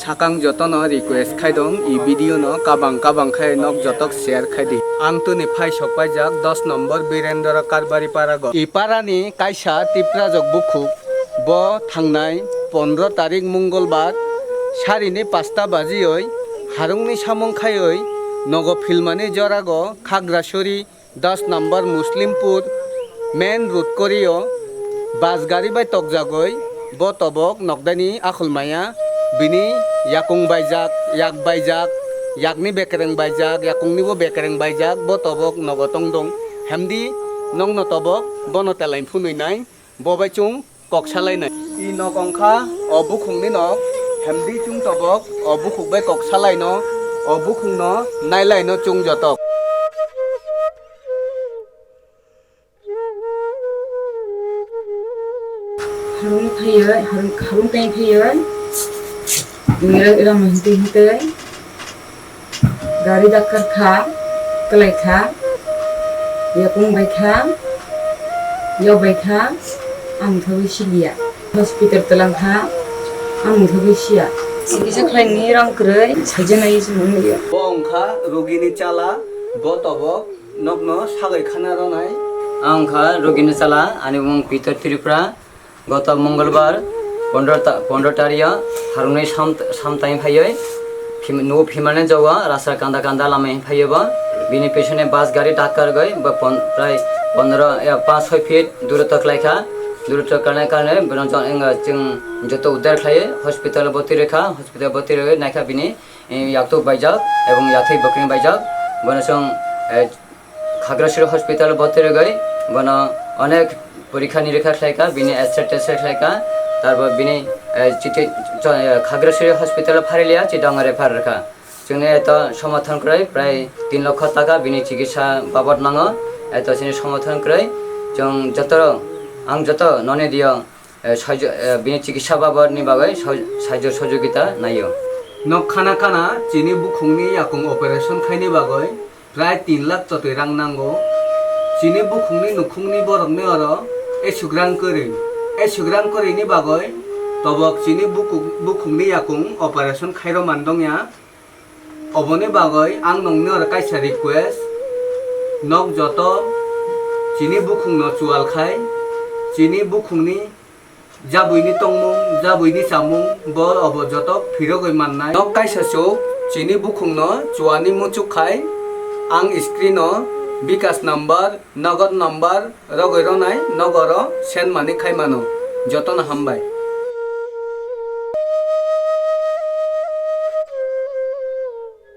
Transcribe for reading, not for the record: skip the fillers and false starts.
sakang joto no request khai dong i video no kabang khai nok jotok share khai di ang tu ni phai sok pai jak 10 number Birendra Karbari parago i parani kaisa tipra jok bukhuk bo thangnai 15 tarik mongolbar sarini 5টা বাজিयै harungni samung khaioi nogo filmani jorago Khagrashori 10 number Muslimpur main road korio bus gari bai tokjagoi bo tobok nokdani akhulmaya bini yakung baijak yak baijak yakni bekereng baijak yakungni bo bekereng baijak bo tobok nogotong dong hamdi nong no tobok bono telain phunui nai bo bai chung kok salai nai i nokongkha obukhungni nok hamdi chung tobok obukhuk bai kok salai no obukhung no nailai no chung jotok harung phayoi harung teng phayoi ngira ira mahti hitei gari dakar kha kalai kha yakung bai kha yo bai kha ang thawi silia hospital telang kha ang thawi sia sisa khlai ni rang krei sajenai jumuni bo ongkha rogini chala bo tobok nokno sagai khana ronai angkha rogini chala ani mung Peter Tripura গত মঙ্গলবার 15 তারিয়া হারুনাই সামতাই ফাইयै no ফিমানে যাওয়া রাস্তার কান্দা কান্দা লামে ফাইবা বিনি পেছনে বাস গাড়ি ডাক্কার গই প্রায় 5-6 ফিট দূরত্ব লাইখা দূরত্ব কারণে जों যত উদ্ধার খাইয়ে হসপিটাল ভর্তি রেখে নাইখা বিনি ইয়াকতো বাইজাক এবং ইয়াথৈ বকরিং বাইজাক বনসং খাগড়াছড়ি হসপিটাল ভর্তি রেখে বন অনেক পরীক্ষা নিরীক্ষা খাইকা বিনি এক্সরে টেস্ট খাইকা তারপর বিনি খাগড়াছড়ি হসপিটাল ফারিলিয়া চিটাঙ্গারে ফার রাখা जोंनि এত সমর্থন করে প্রায় 3 লক্ষ টাকা বিনি চিকিৎসা বাবদ নাঙো এত সিনি সমর্থন করে जों যত ননে দিও বিনি চিকিৎসা বাবদ নি বাগৈ সাহায্য সহযোগিতা নাইও nok khana kana chini bukhungni yakung operation khaini bagoi প্রায় 3 লাখ চতই রাং নাঙ্গো chini bukhungni nukhungni borokni oro esugrang korini bagoi tobok chini bukhungni yakung operation khairo mandongya oboni bagoi ang nongni oro kaisa request nok joto chini bukhungno chual khai chini bukhungni jabuini tongmung jabuini samung bor obo jotok phirogoi mannai nok kaisa chuk chini bukhungno chuani muchuk khai ang screen o বিকাশ number নগদ number রগৈ রনাই নগর সেন মানি খাইমানো যতন হামবাই।